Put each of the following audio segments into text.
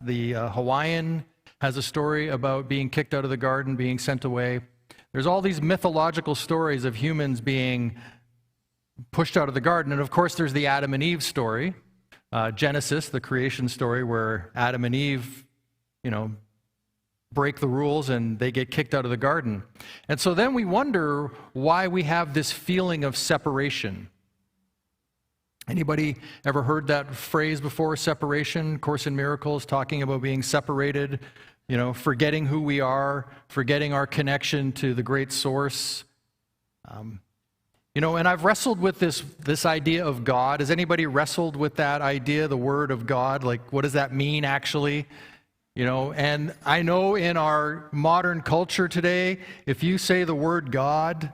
The Hawaiian has a story about being kicked out of the garden, being sent away. There's all these mythological stories of humans being pushed out of the garden. And of course, there's the Adam and Eve story, Genesis, the creation story, where Adam and Eve, break the rules and they get kicked out of the garden. And so then we wonder why we have this feeling of separation. Anybody ever heard that phrase before, separation? Course in Miracles, talking about being separated, forgetting who we are, forgetting our connection to the great source. And I've wrestled with this idea of God. Has anybody wrestled with that idea, the word of God? Like, what does that mean actually? And I know in our modern culture today, if you say the word God,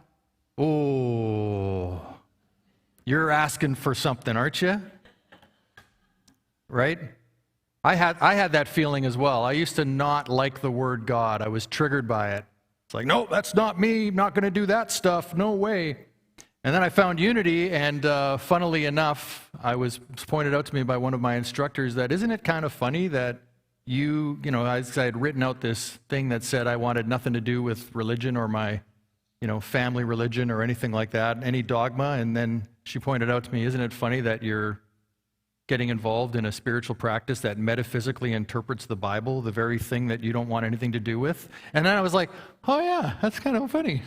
you're asking for something, aren't you? Right? I had that feeling as well. I used to not like the word God. I was triggered by it. It's like, no, that's not me. I'm not going to do that stuff. No way. And then I found unity, and funnily enough, it was pointed out to me by one of my instructors that isn't it kind of funny that I had written out this thing that said I wanted nothing to do with religion or my, family religion or anything like that, any dogma. And then she pointed out to me, isn't it funny that you're getting involved in a spiritual practice that metaphysically interprets the Bible, the very thing that you don't want anything to do with? And then I was like, oh yeah, that's kind of funny.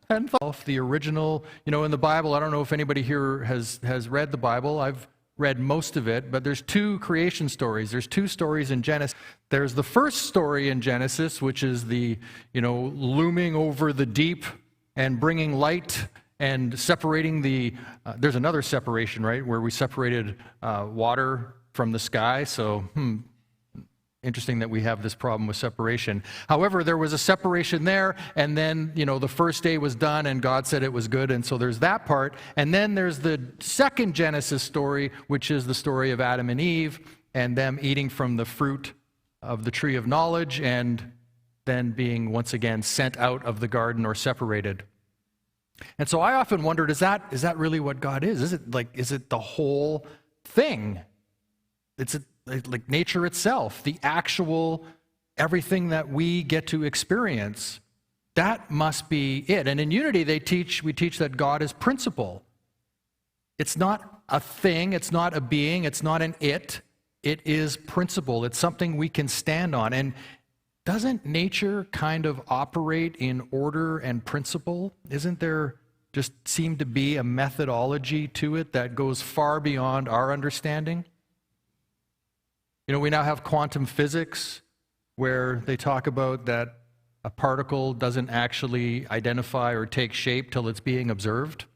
And the original, in the Bible, I don't know if anybody here has read the Bible. I've read most of it, but there's two creation stories. There's two stories in Genesis. There's the first story in Genesis, which is the, looming over the deep and bringing light and separating there's another separation, right, where we separated water from the sky. So, interesting that we have this problem with separation. However, there was a separation there, and then, the first day was done, and God said it was good, and so there's that part. And then there's the second Genesis story, which is the story of Adam and Eve, and them eating from the fruit of the tree of knowledge, and then being, once again, sent out of the garden or separated. And so I often wondered, is that really what God is? Is it the whole thing? It's like nature itself, the actual everything that we get to experience. That must be it. And in Unity, we teach that God is principle. It's not a thing, it's not a being, it's not an it. It is principle. It's something we can stand on. And doesn't nature kind of operate in order and principle? Isn't there just seem to be a methodology to it that goes far beyond our understanding? We now have quantum physics where they talk about that a particle doesn't actually identify or take shape till it's being observed.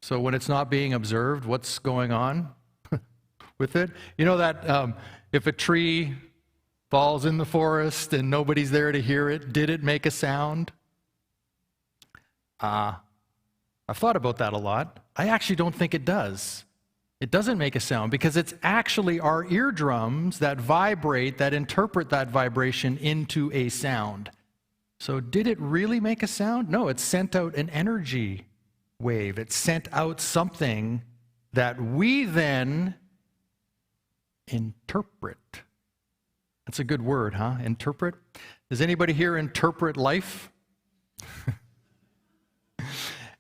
So when it's not being observed, what's going on with it? That if a tree falls in the forest and nobody's there to hear it, did it make a sound? I've thought about that a lot. I actually don't think it does. It doesn't make a sound because it's actually our eardrums that vibrate, that interpret that vibration into a sound. So did it really make a sound? No, it sent out an energy wave. It sent out something that we then interpret. That's a good word, huh? Interpret. Does anybody here interpret life?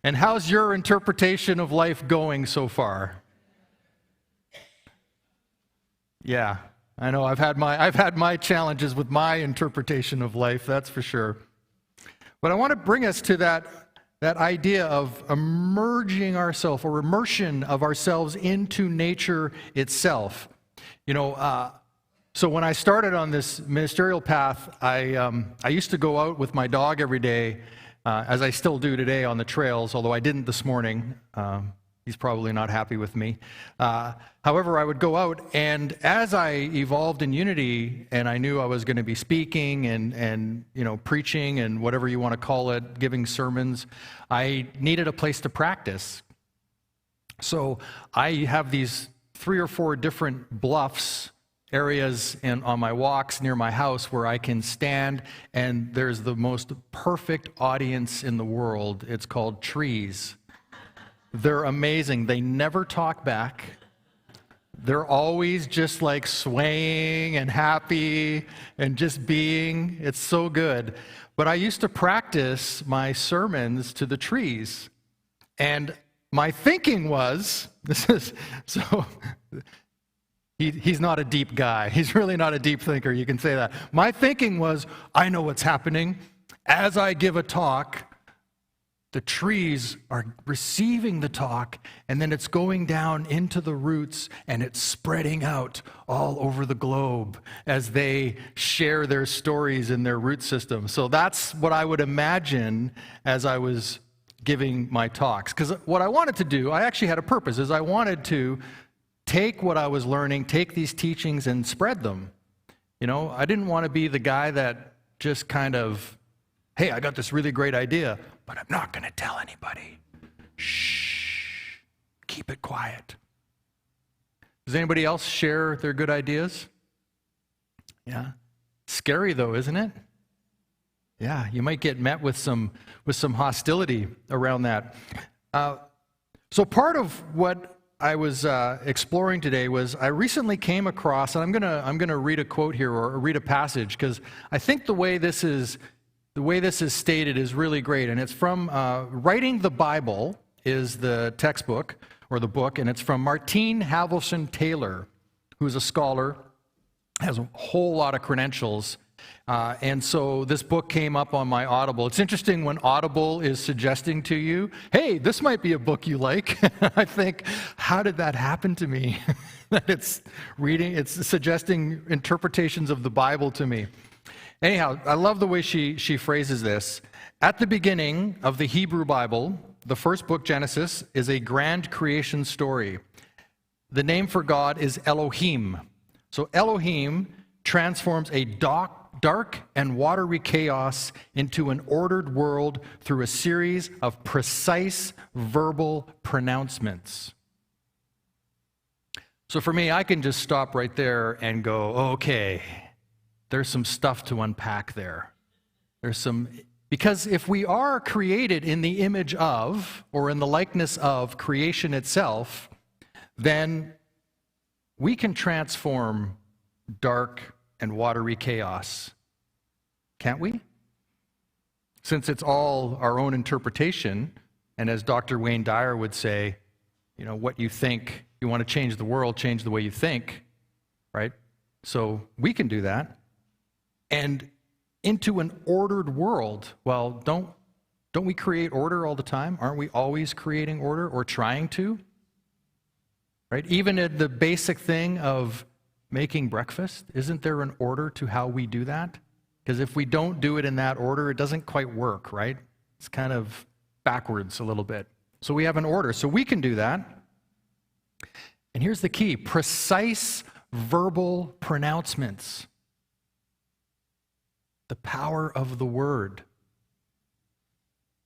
And how's your interpretation of life going so far? Yeah, I know I've had my challenges with my interpretation of life, that's for sure. But I want to bring us to that idea of immersion of ourselves into nature itself. So when I started on this ministerial path, I used to go out with my dog every day, as I still do today on the trails, although I didn't this morning. He's probably not happy with me. However, I would go out, and as I evolved in Unity, and I knew I was going to be speaking and preaching and whatever you want to call it, giving sermons, I needed a place to practice. So I have these 3 or 4 different bluffs, areas on my walks near my house where I can stand, and there's the most perfect audience in the world. It's called trees. They're amazing. They never talk back. they're always just like swaying and happy and just being. It's so good. But I used to practice my sermons to the trees. And my thinking was, he's not a deep guy. He's really not a deep thinker, you can say that. My thinking was, I know what's happening. As I give a talk, the trees are receiving the talk, and then it's going down into the roots, and it's spreading out all over the globe as they share their stories in their root system. So that's what I would imagine as I was giving my talks. Because what I wanted to do, I actually had a purpose, is I wanted to take what I was learning, take these teachings and spread them. You know, I didn't want to be the guy that just kind of, hey, I got this really great idea, but I'm not going to tell anybody. Shh, keep it quiet. Does anybody else share their good ideas? Yeah. Scary though, isn't it? Yeah, you might get met with some hostility around that. So part of what I was exploring today was I recently came across, and I'm gonna read a quote here or read a passage, because I think the way this is stated is really great, and it's from Writing the Bible is the textbook or the book, and it's from Martine Halverson Taylor, who's a scholar, has a whole lot of credentials. And so this book came up on my Audible. It's interesting when Audible is suggesting to you, hey, this might be a book you like. I think, how did that happen to me? That it's suggesting interpretations of the Bible to me. Anyhow, I love the way she phrases this. At the beginning of the Hebrew Bible, the first book, Genesis, is a grand creation story. The name for God is Elohim. So Elohim transforms a dark and watery chaos into an ordered world through a series of precise verbal pronouncements. So for me, I can just stop right there and go, okay, there's some stuff to unpack there. Because if we are created in the image of, or in the likeness of creation itself, then we can transform dark and watery chaos, can't we? Since it's all our own interpretation, and as Dr. Wayne Dyer would say, you know, what you think, you want to change the world, change the way you think, right? So we can do that. And into an ordered world, well, don't we create order all the time? Aren't we always creating order or trying to? Right? Even in the basic thing of making breakfast, isn't there an order to how we do that? Because if we don't do it in that order, it doesn't quite work, right? It's kind of backwards a little bit. So we have an order, so we can do that. And here's the key: precise verbal pronouncements. The power of the word.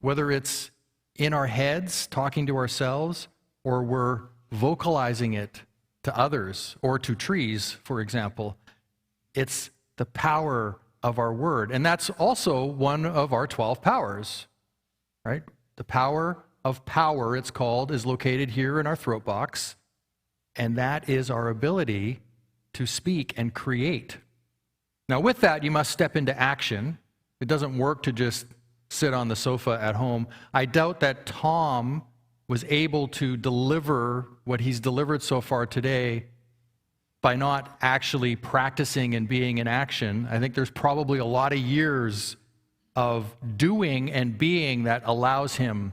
Whether it's in our heads, talking to ourselves, or we're vocalizing it to others, or to trees, for example, it's the power of our word. And that's also one of our 12 powers, right? The power of power, it's called, is located here in our throat box, and that is our ability to speak and create. Now, with that, you must step into action. It doesn't work to just sit on the sofa at home. I doubt that Tom was able to deliver what he's delivered so far today by not actually practicing and being in action. I think there's probably a lot of years of doing and being that allows him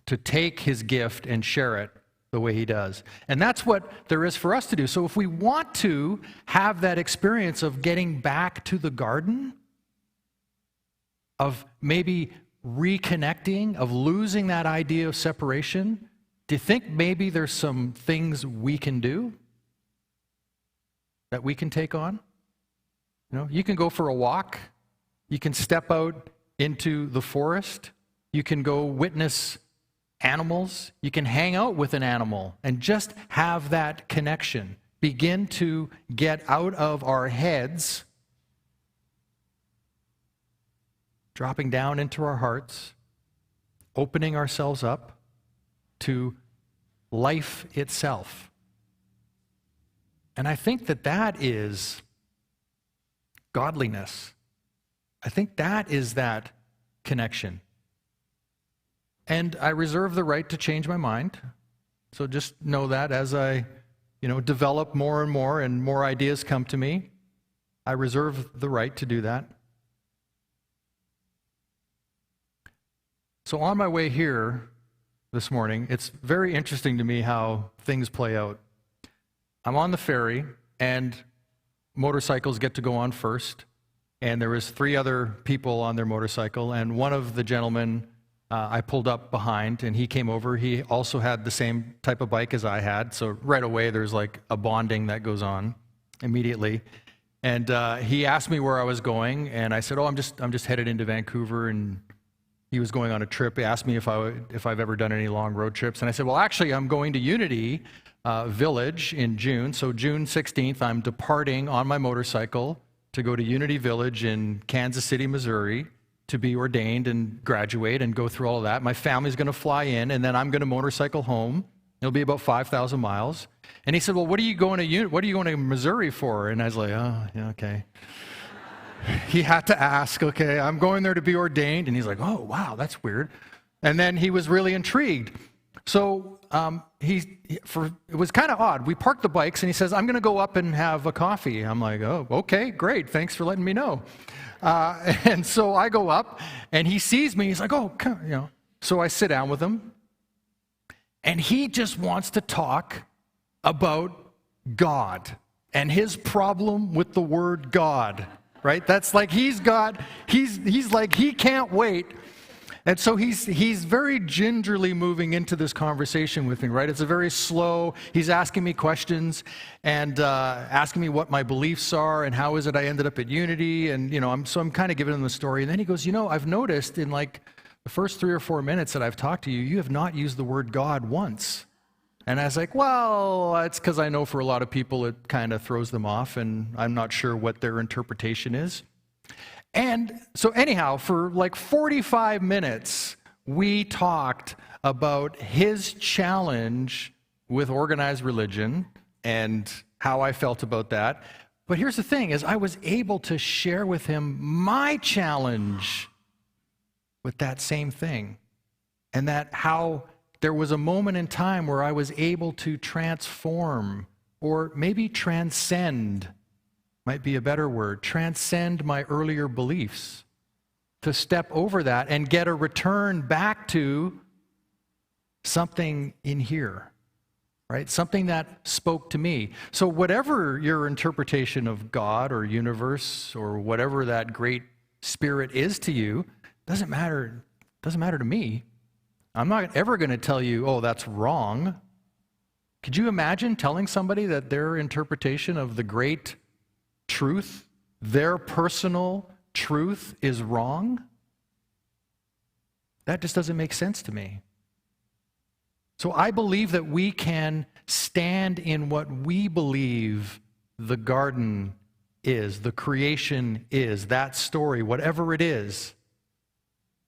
to take his gift and share it the way he does. And that's what there is for us to do. So if we want to have that experience of getting back to the garden, of maybe reconnecting, of losing that idea of separation, do you think maybe there's some things we can do that we can take on? You know, you can go for a walk. You can step out into the forest. You can go witness animals. You can hang out with an animal and just have that connection. Begin to get out of our heads, dropping down into our hearts, opening ourselves up to life itself. And I think that that is godliness. I think that is that connection. And I reserve the right to change my mind. So just know that as I, develop more and more ideas come to me, I reserve the right to do that. So on my way here this morning, it's very interesting to me how things play out. I'm on the ferry, and motorcycles get to go on first. And there was 3 other people on their motorcycle, and one of the gentlemen I pulled up behind, and he came over. He also had the same type of bike as I had, so right away there's like a bonding that goes on immediately. And he asked me where I was going, and I said, "Oh, I'm just headed into Vancouver." And he was going on a trip. He asked me if I've ever done any long road trips, and I said, "Well, actually, I'm going to Unity Village in June. So June 16th, I'm departing on my motorcycle to go to Unity Village in Kansas City, Missouri, to be ordained and graduate and go through all of that. My family's going to fly in, and then I'm going to motorcycle home. It'll be about 5,000 miles." And he said, "Well, what are you going to Missouri for?" And I was like, "Oh, yeah, okay." He had to ask, "Okay, I'm going there to be ordained." And he's like, "Oh, wow, that's weird." And then he was really intrigued. So it was kind of odd. We parked the bikes, and he says, "I'm going to go up and have a coffee." I'm like, "Oh, okay, great. Thanks for letting me know." And so I go up, and he sees me. He's like, "Oh, come," So I sit down with him, and he just wants to talk about God and his problem with the word God, right? That's like he's like, he can't wait. And so he's very gingerly moving into this conversation with me, right? It's a very slow, he's asking me questions and asking me what my beliefs are and how is it I ended up at Unity. And, I'm kind of giving him the story. And then he goes, "I've noticed in like the first 3 or 4 minutes that I've talked to you, you have not used the word God once." And I was like, "Well, it's because I know for a lot of people it kind of throws them off, and I'm not sure what their interpretation is." And so anyhow, for like 45 minutes, we talked about his challenge with organized religion and how I felt about that. But here's the thing, is I was able to share with him my challenge with that same thing. And that how there was a moment in time where I was able to transform, or maybe transcend, might be a better word, transcend my earlier beliefs, to step over that and get a return back to something in here, right? Something that spoke to me. So whatever your interpretation of God or universe or whatever that great spirit is to you, doesn't matter to me. I'm not ever going to tell you, "Oh, that's wrong." Could you imagine telling somebody that their interpretation of the great truth, their personal truth, is wrong? That just doesn't make sense to me. So I believe that we can stand in what we believe the garden is, the creation is, that story, whatever it is.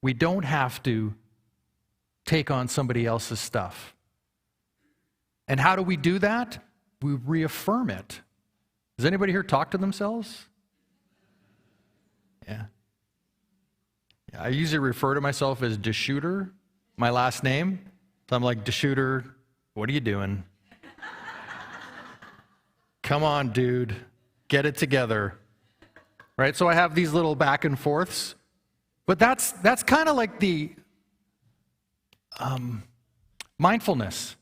We don't have to take on somebody else's stuff. And how do we do that? We reaffirm it. Does anybody here talk to themselves? Yeah. I usually refer to myself as DeSchutter, my last name. So I'm like, "DeSchutter, what are you doing? Come on, dude, get it together." Right? So I have these little back and forths. But that's kind of like the mindfulness,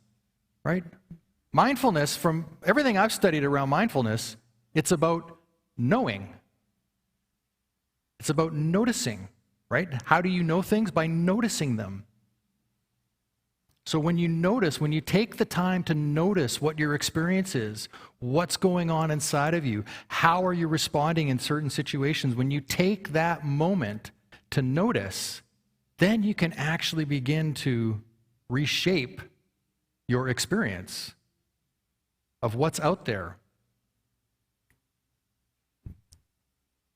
right? Mindfulness, from everything I've studied around mindfulness, it's about knowing. It's about noticing, right? How do you know things? By noticing them. So when you notice, when you take the time to notice what your experience is, what's going on inside of you, how are you responding in certain situations, when you take that moment to notice, then you can actually begin to reshape your experience of what's out there.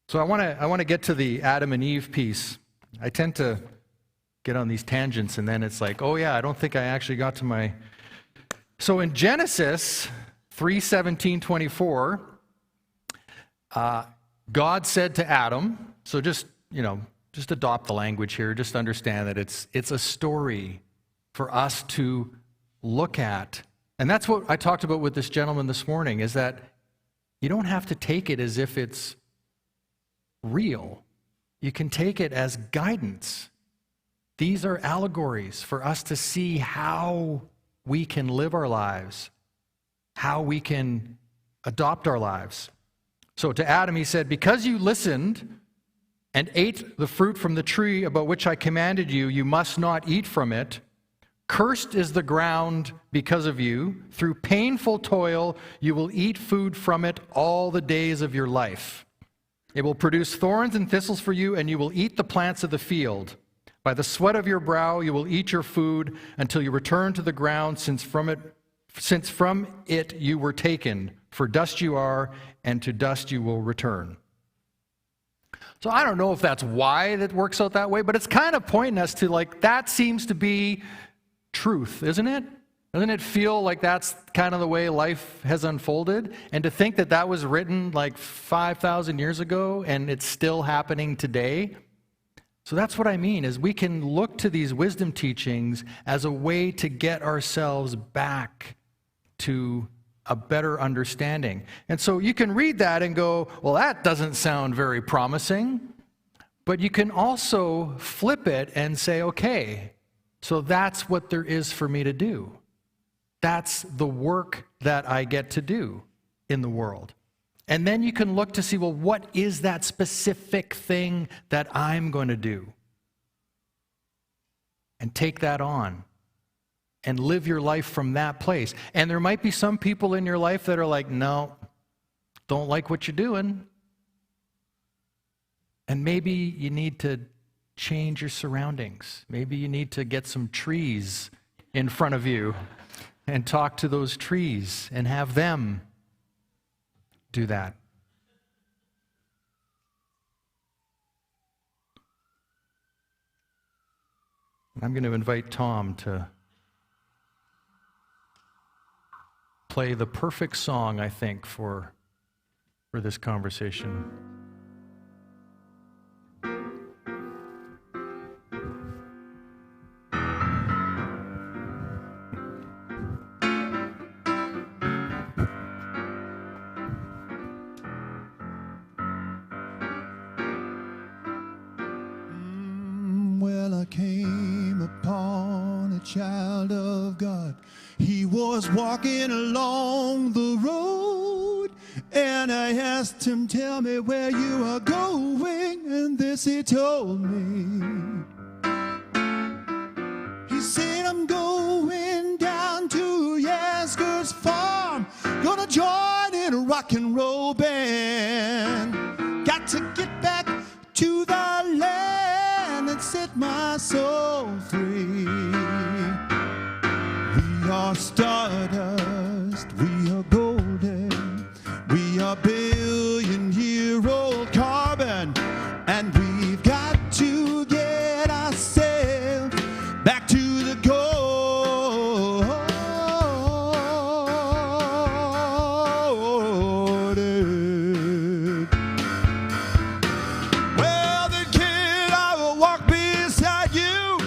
So I want to get to the Adam and Eve piece. I tend to get on these tangents, and then it's like, "Oh yeah, I don't think I actually got to my..." So in Genesis 3:17-24, God said to Adam, so just adopt the language here, just understand that it's a story for us to look at. And that's what I talked about with this gentleman this morning, is that you don't have to take it as if it's real. You can take it as guidance. These are allegories for us to see how we can live our lives, how we can adopt our lives. So to Adam he said, because you listened and ate the fruit from the tree about which I commanded you, you must not eat from it. Cursed is the ground because of you. Through painful toil, you will eat food from it all the days of your life. It will produce thorns and thistles for you, and you will eat the plants of the field. By the sweat of your brow, you will eat your food until you return to the ground, since from it you were taken. For dust you are, and to dust you will return. So I don't know if that's why that works out that way, but it's kind of pointing us to, like, that seems to be truth, isn't it? Doesn't it feel like that's kind of the way life has unfolded? And to think that that was written like 5,000 years ago and it's still happening today. So that's what I mean, is we can look to these wisdom teachings as a way to get ourselves back to a better understanding. And so you can read that and go, well, that doesn't sound very promising. But you can also flip it and say, okay, so that's what there is for me to do. That's the work that I get to do in the world. And then you can look to see, well, what is that specific thing that I'm going to do? And take that on and live your life from that place. And there might be some people in your life that are like, no, don't like what you're doing. And maybe you need to change your surroundings. Maybe you need to get some trees in front of you and talk to those trees and have them do that. I'm going to invite Tom to play the perfect song, I think, for this conversation. Well, I came upon a child of God. He was walking along the road, and I asked him, tell me where you are going, and this he told me. He said, I'm going down to Yasgur's farm, gonna join in a rock and roll band. Got to get back to the land and set my soul free. We are stardust, we are golden, we are billion-year-old carbon, and we've got to get ourselves back to the golden. Well, then kid, I will walk beside you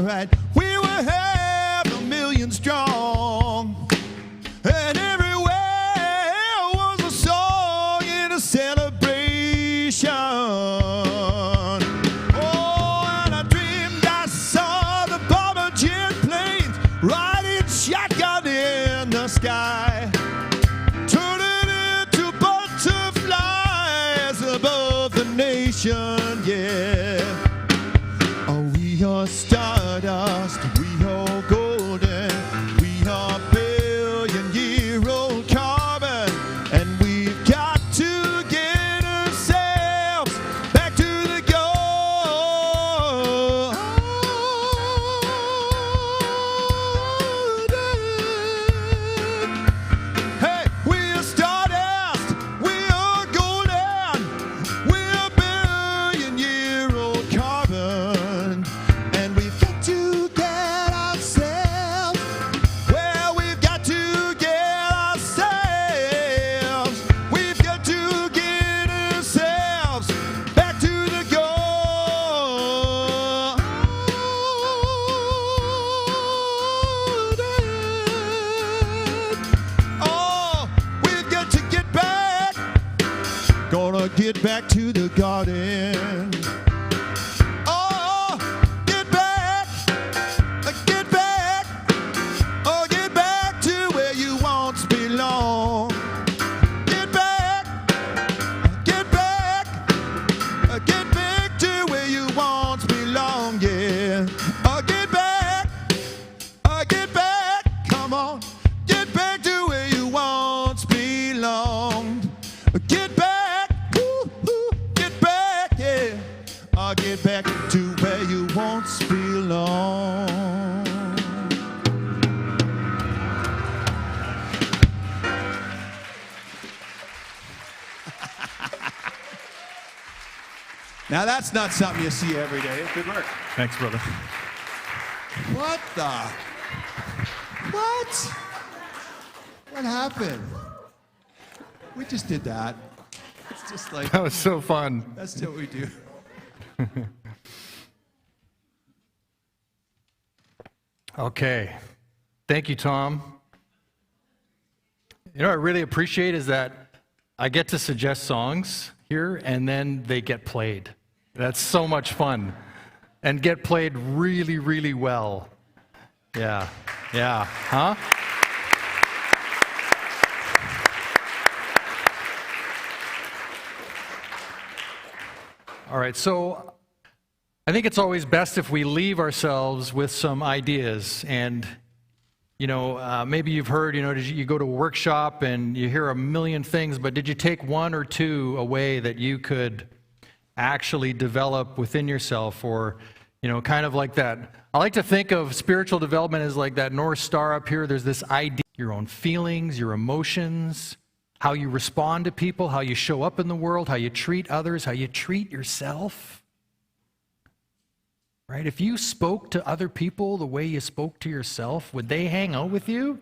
right. We were half a million strong, and everywhere was a song in a celebration. Oh, and I dreamed I saw the bomber jet planes riding shotgun in the sky, turning into butterflies above the nation, yeah. Oh, we are stardust, we are golden, we are billion-year-old carbon, and we've got to get ourselves back to the golden. Hey, we are stardust, we are golden, we are billion-year-old carbon, and we've got to get ourselves, well, we've got to get ourselves, we've got to get ourselves back to the golden. Oh, we've got to get back, gonna get back to the garden. Oh, get back, oh, get back to where you once belong. Get back, get back, get back to where you once belong, yeah. Oh, get back, come on, get back to where you once belonged. Get back, get back, yeah. I'll get back to where you once belonged. Now that's not something you see every day. Good work. Thanks, brother. What the? What? What happened? We just did that. It's just like, That was so fun. that's what we do. Okay. Thank you, Tom. You know what I really appreciate is that I get to suggest songs here and then they get played. That's so much fun. And get played really, really well. Yeah. Yeah. Huh? All right, so I think it's always best if we leave ourselves with some ideas. And, you know, maybe you've heard, you know, you go to a workshop and you hear a million things, but did you take one or two away that you could actually develop within yourself? Or, you know, kind of like that. I like to think of spiritual development as like that North Star up here. There's this idea, your own feelings, your emotions, how you respond to people, how you show up in the world, how you treat others, how you treat yourself. Right? If you spoke to other people the way you spoke to yourself, would they hang out with you?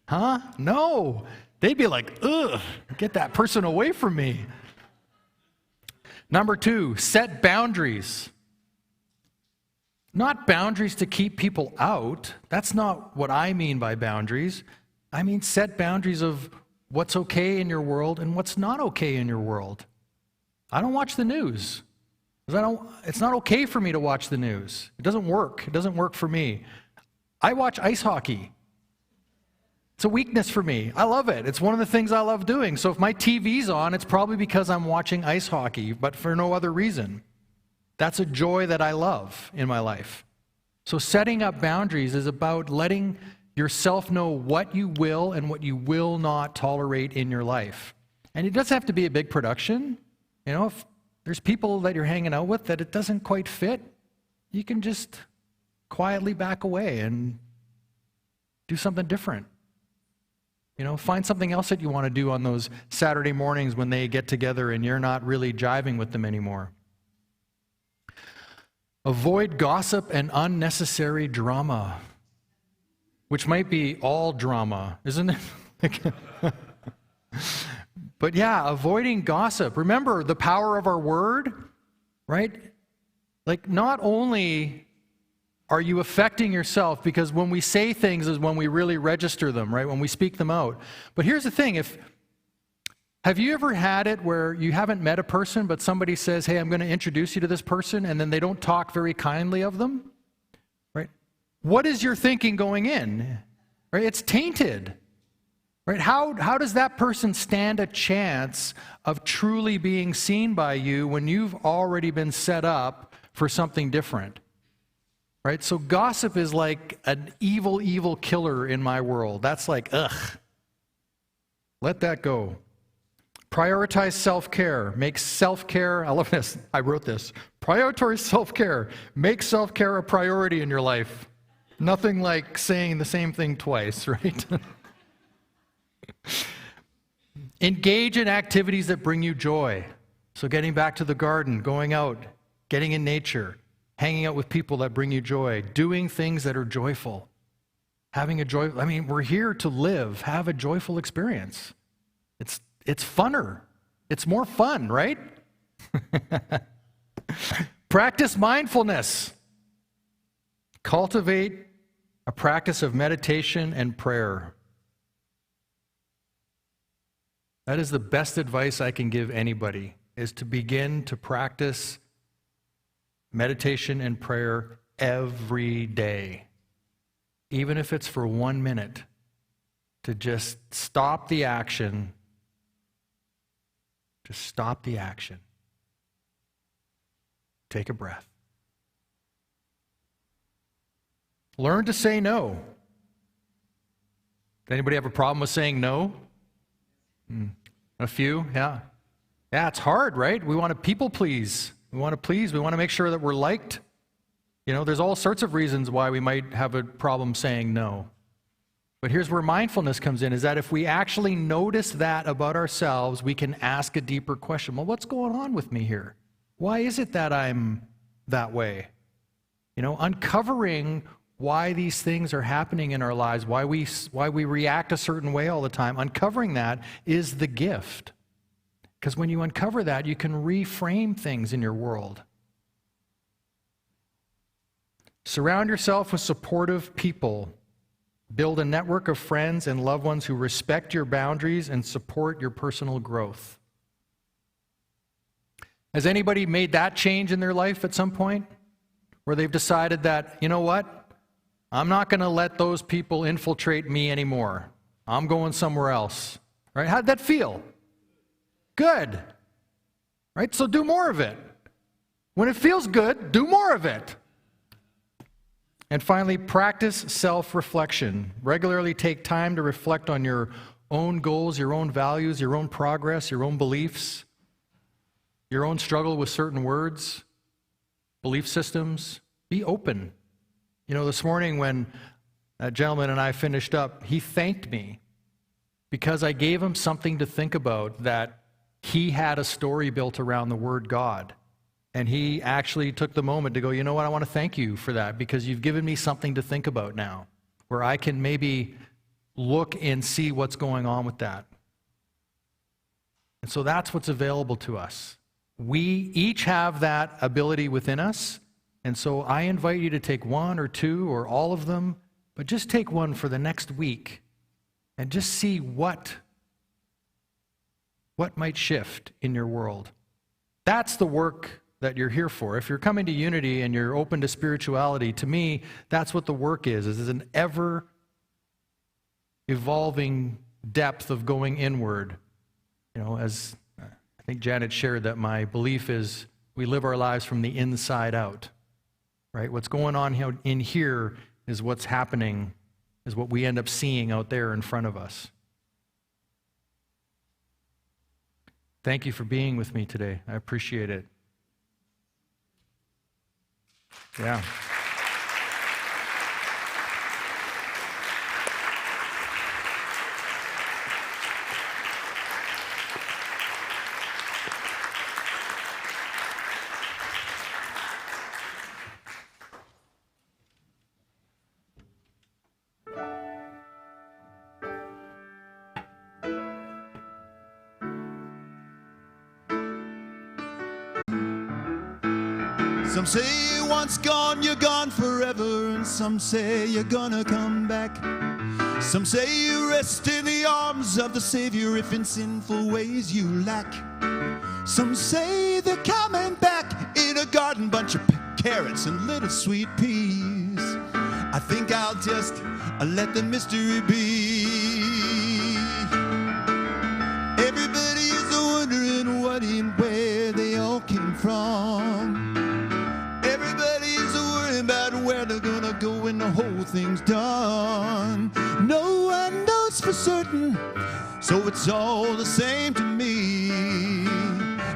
Huh? No. They'd be like, ugh, get that person away from me. Number 2, set boundaries. Not boundaries to keep people out. That's not what I mean by boundaries. I mean set boundaries of what's okay in your world and what's not okay in your world. I don't watch the news. It's not okay for me to watch the news. It doesn't work. It doesn't work for me. I watch ice hockey. It's a weakness for me. I love it. It's one of the things I love doing. So if my TV's on, it's probably because I'm watching ice hockey, but for no other reason. That's a joy that I love in my life. So setting up boundaries is about letting yourself know what you will and what you will not tolerate in your life. And it doesn't have to be a big production. You know, if there's people that you're hanging out with that it doesn't quite fit, you can just quietly back away and do something different. You know, find something else that you want to do on those Saturday mornings when they get together and you're not really jiving with them anymore. Avoid gossip and unnecessary drama, which might be all drama, isn't it? But yeah, avoiding gossip. Remember the power of our word, right? Like, not only are you affecting yourself, because when we say things is when we really register them, right? When we speak them out. But here's the thing, have you ever had it where you haven't met a person, but somebody says, hey, I'm going to introduce you to this person, and then they don't talk very kindly of them? Right? What is your thinking going in? Right? It's tainted. Right? How does that person stand a chance of truly being seen by you when you've already been set up for something different? Right? So gossip is like an evil, evil killer in my world. That's like, ugh. Let that go. Prioritize self-care. Make self-care, I love this, I wrote this. Prioritize self-care. Make self-care a priority in your life. Nothing like saying the same thing twice, right? Engage in activities that bring you joy. So getting back to the garden, going out, getting in nature, hanging out with people that bring you joy, doing things that are joyful, having a joy. I mean, we're here to live, have a joyful experience. It's funner. It's more fun, right? Practice mindfulness. Cultivate a practice of meditation and prayer. That is the best advice I can give anybody, is to begin to practice meditation and prayer every day. Even if it's for 1 minute, to just stop the action. Just stop the action. Take a breath. Learn to say no. Does anybody have a problem with saying no? A few, yeah. Yeah, it's hard, right? We want to people please. We want to please. We want to make sure that we're liked. You know, there's all sorts of reasons why we might have a problem saying no. But here's where mindfulness comes in, is that if we actually notice that about ourselves, we can ask a deeper question. Well, what's going on with me here? Why is it that I'm that way? You know, uncovering why these things are happening in our lives, why we react a certain way all the time, uncovering that is the gift. Because when you uncover that, you can reframe things in your world. Surround yourself with supportive people. Build a network of friends and loved ones who respect your boundaries and support your personal growth. Has anybody made that change in their life at some point? Where they've decided that, you know what? I'm not going to let those people infiltrate me anymore. I'm going somewhere else. Right? How'd that feel? Good. Right? So do more of it. When it feels good, do more of it. And finally, practice self-reflection. Regularly take time to reflect on your own goals, your own values, your own progress, your own beliefs, your own struggle with certain words, belief systems. Be open. You know, this morning when that gentleman and I finished up, he thanked me because I gave him something to think about, that he had a story built around the word God. And he actually took the moment to go, you know what, I want to thank you for that because you've given me something to think about now, where I can maybe look and see what's going on with that. And so that's what's available to us. We each have that ability within us. And so I invite you to take one or two or all of them, but just take one for the next week and just see what might shift in your world. That's the work that you're here for. If you're coming to Unity and you're open to spirituality, to me, that's what the work is an ever evolving depth of going inward. You know, as I think Janet shared, that my belief is we live our lives from the inside out. Right? What's going on in here is what's happening, is what we end up seeing out there in front of us. Thank you for being with me today. I appreciate it. Yeah. Some say once gone, you're gone forever, and some say you're gonna come back. Some say you rest in the arms of the Savior if in sinful ways you lack. Some say they're coming back in a garden, bunch of carrots and little sweet peas. I think I'll just let the mystery be. Everybody is wondering what and where they all came from. Everybody is worrying about where they're gonna go when the whole thing's done. No one knows for certain, so it's all the same to me.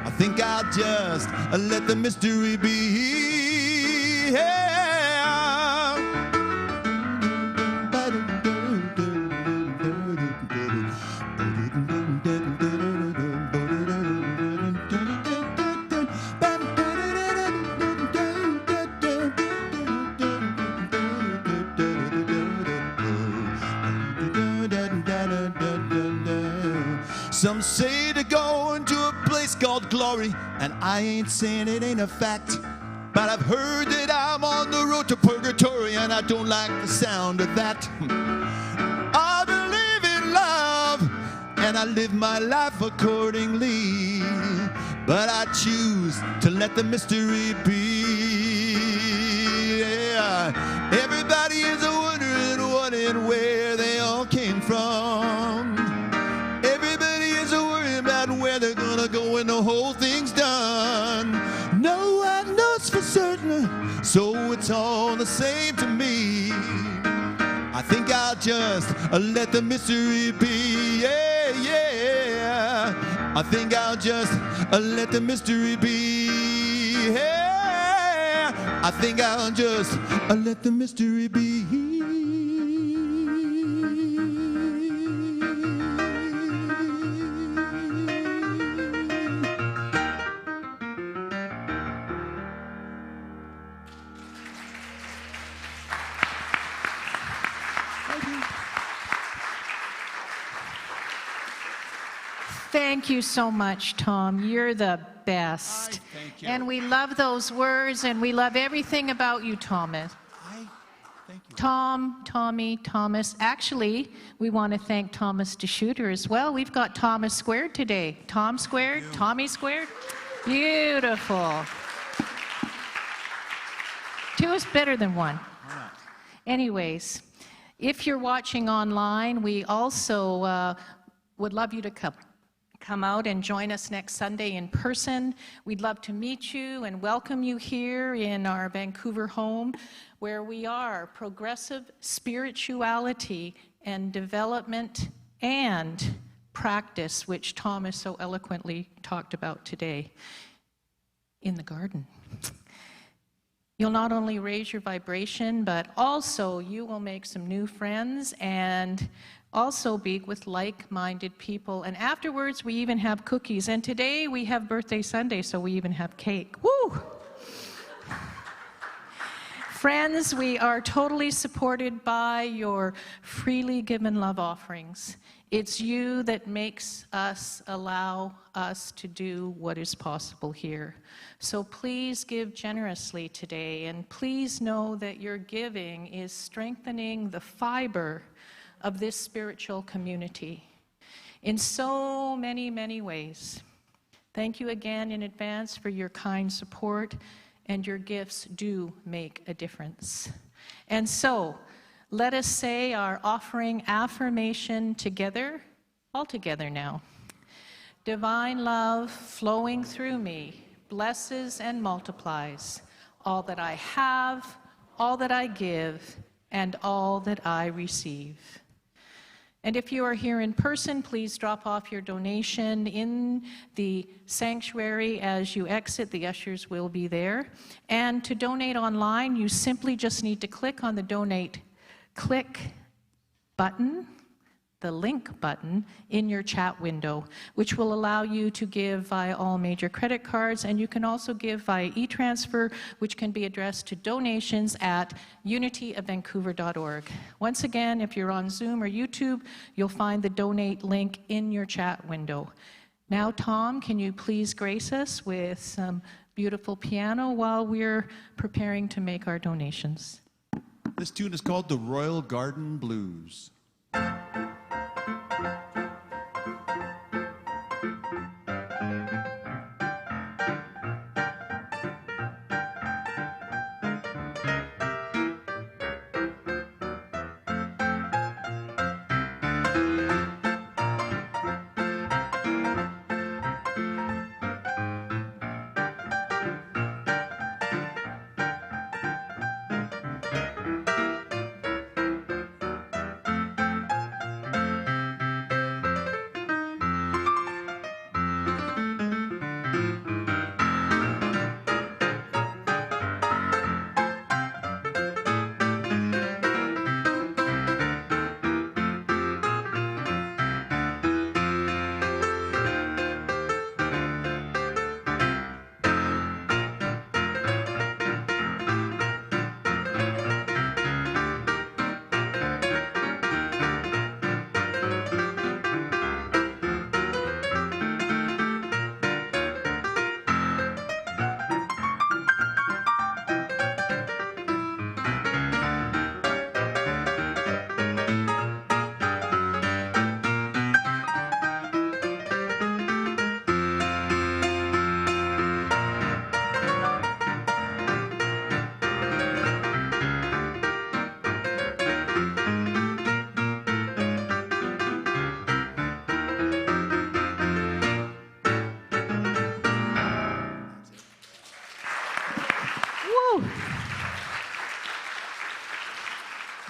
I think I'll just let the mystery be. Yeah. Some say to go into a place called glory, and I ain't saying it ain't a fact, but I've heard that I'm on the road to purgatory, and I don't like the sound of that. I believe in love, and I live my life accordingly, but I choose to let the mystery be. Yeah. Everybody is wondering what and where they all came from. Where they're gonna go when the whole thing's done. No one knows for certain, so it's all the same to me. I think I'll just let the mystery be. Yeah, yeah. I think I'll just let the mystery be. Yeah. I think I'll just let the mystery be. Thank you so much, Tom. You're the best. Thank you. And we love those words, and we love everything about you, Thomas. Thank you. Tom, Tommy, Thomas. Actually, we want to thank Thomas DeSchutter as well. We've got Thomas squared today. Tom squared, Tommy squared. Beautiful. Two is better than one. Anyways, if you're watching online, we also would love you to come out and join us next Sunday in person. We'd love to meet you and welcome you here in our Vancouver home, where we are progressive spirituality and development and practice, which Thomas so eloquently talked about today, in the garden. You'll not only raise your vibration, but also you will make some new friends and also be with like-minded people. And afterwards, we even have cookies. And today, we have birthday Sunday, so we even have cake. Woo! Friends, we are totally supported by your freely given love offerings. It's you that makes us, allow us to do what is possible here. So please give generously today, and please know that your giving is strengthening the fiber of this spiritual community in so many, many ways. Thank you again in advance for your kind support, and your gifts do make a difference. And so, let us say our offering affirmation together, all together now. Divine love flowing through me blesses and multiplies all that I have, all that I give, and all that I receive. And if you are here in person, please drop off your donation in the sanctuary as you exit. The ushers will be there. And to donate online, you simply just need to click on the donate click button, the link button in your chat window, which will allow you to give via all major credit cards, and you can also give via e-transfer, which can be addressed to donations@unityofvancouver.org. Once again, if you're on Zoom or YouTube, you'll find the donate link in your chat window. Now, Tom, can you please grace us with some beautiful piano while we're preparing to make our donations? This tune is called the Royal Garden Blues. Woo!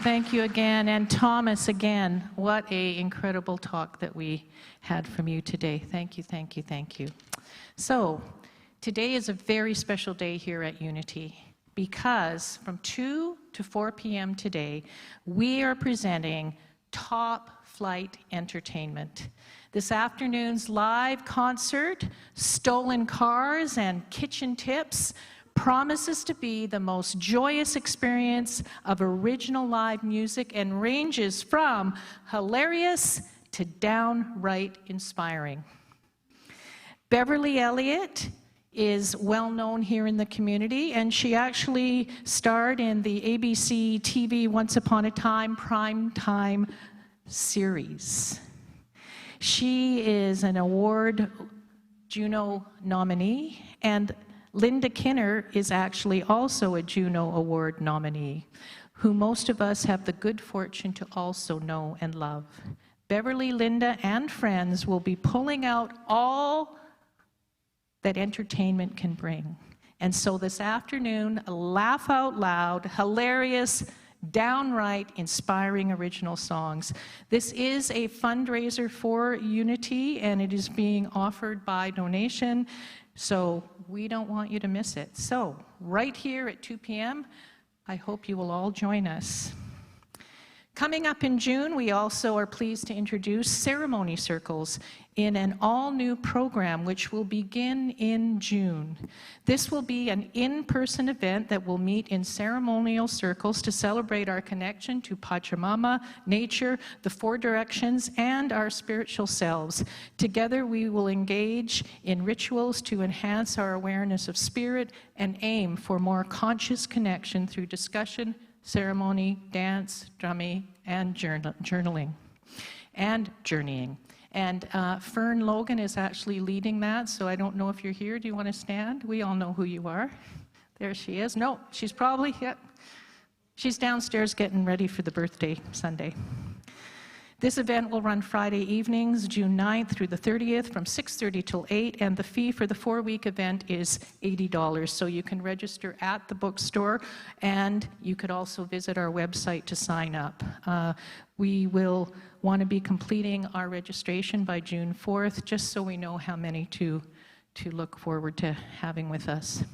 Thank you again. And Thomas, again, what an incredible talk that we had from you today. Thank you, thank you, thank you. So, today is a very special day here at Unity because from 2 to 4 p.m. today, we are presenting Top Flight Entertainment. This afternoon's live concert, Stolen Cars and Kitchen Tips, promises to be the most joyous experience of original live music and ranges from hilarious to downright inspiring. Beverly Elliott is well known here in the community, and she actually starred in the ABC TV Once Upon a Time primetime series. She is an award Juno nominee, and Linda Kinner is actually also a Juno Award nominee, who most of us have the good fortune to also know and love. Beverly, Linda, and friends will be pulling out all that entertainment can bring. And so this afternoon, laugh out loud, hilarious, downright inspiring original songs. This is a fundraiser for Unity, and it is being offered by donation. So we don't want you to miss it. So right here at 2 p.m., I hope you will all join us. Coming up in June, we also are pleased to introduce ceremony circles in an all-new program which will begin in June. This will be an in-person event that will meet in ceremonial circles to celebrate our connection to Pachamama, nature, the four directions, and our spiritual selves. Together, we will engage in rituals to enhance our awareness of spirit and aim for more conscious connection through discussion, ceremony, dance, drumming, and journaling, and journeying. And Fern Logan is actually leading that, so I don't know if you're here. Do you want to stand? We all know who you are. There she is. No, she's probably, yep. She's downstairs getting ready for the birthday Sunday. This event will run Friday evenings, June 9th through the 30th from 6:30 till 8, and the fee for the 4-week event is $80. So you can register at the bookstore, and you could also visit our website to sign up. We will want to be completing our registration by June 4th, just so we know how many to look forward to having with us.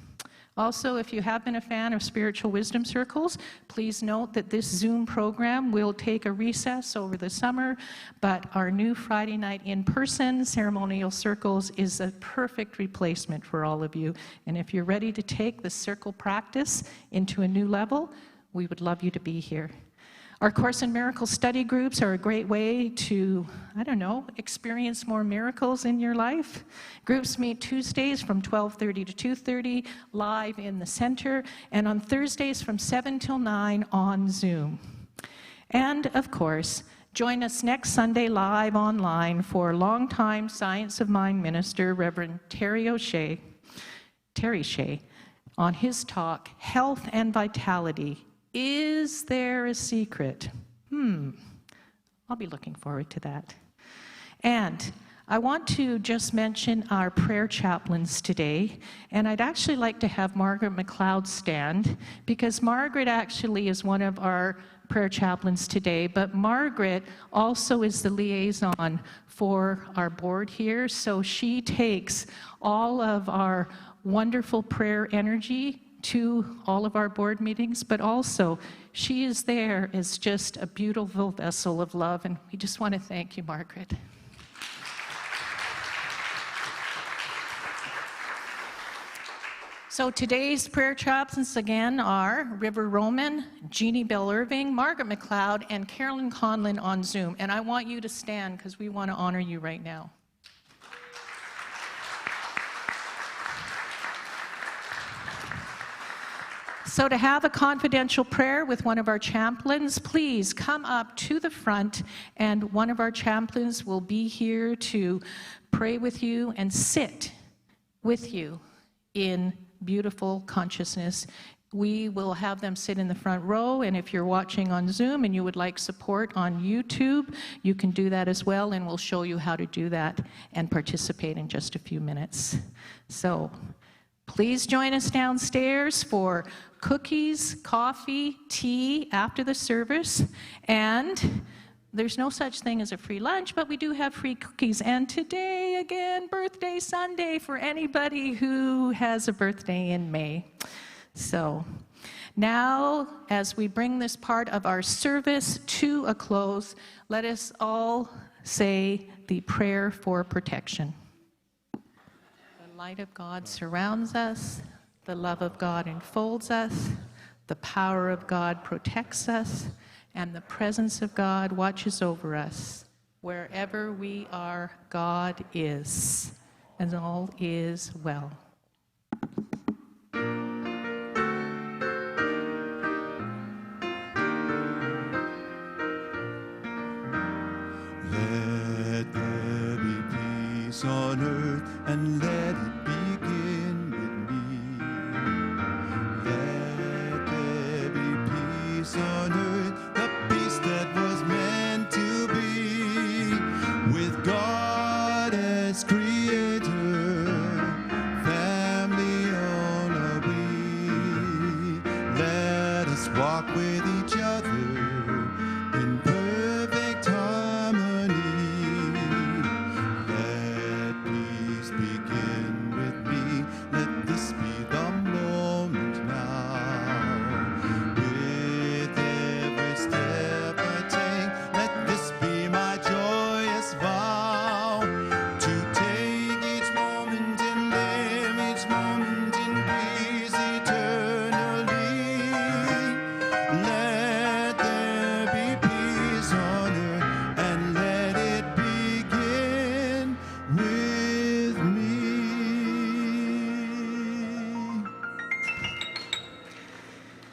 Also, if you have been a fan of Spiritual Wisdom Circles, please note that this Zoom program will take a recess over the summer, but our new Friday night in-person ceremonial circles is a perfect replacement for all of you. And if you're ready to take the circle practice into a new level, we would love you to be here. Our Course in Miracles study groups are a great way to, I don't know, experience more miracles in your life. Groups meet Tuesdays from 12:30 to 2:30 live in the center, and on Thursdays from 7 till 9 on Zoom. And of course, join us next Sunday live online for longtime Science of Mind minister, Reverend Terry Shea, on his talk, Health and Vitality. Is there a secret? I'll be looking forward to that. And I want to just mention our prayer chaplains today, and I'd actually like to have Margaret McLeod stand, because Margaret actually is one of our prayer chaplains today, but Margaret also is the liaison for our board here, so she takes all of our wonderful prayer energy to all of our board meetings, but also she is there as just a beautiful vessel of love, and we just want to thank you, Margaret. So today's prayer chaplains again are River Roman, Jeannie Bell Irving, Margaret McLeod, and Carolyn Conlon on Zoom. And I want you to stand because we want to honor you right now. So to have a confidential prayer with one of our chaplains, please come up to the front, and one of our chaplains will be here to pray with you and sit with you in beautiful consciousness. We will have them sit in the front row, and if you're watching on Zoom and you would like support on YouTube, you can do that as well, and we'll show you how to do that and participate in just a few minutes. So please join us downstairs for cookies, coffee, tea after the service, and there's no such thing as a free lunch, but we do have free cookies. And today, again, birthday Sunday for anybody who has a birthday in May. So now, as we bring this part of our service to a close, let us all say the prayer for protection. The light of God surrounds us. The love of God enfolds us. The power of God protects us. And the presence of God watches over us. Wherever we are, God is, and all is well. Let there be peace on earth, and let it begin with me. Let there be peace on earth, the peace that was meant to be, with God as creator, family all are we. Let us walk with each other in perfect harmony. Let peace begin with me. Let this be the moment now. With every step I take, let this be my joyous vow, to take each moment and live each moment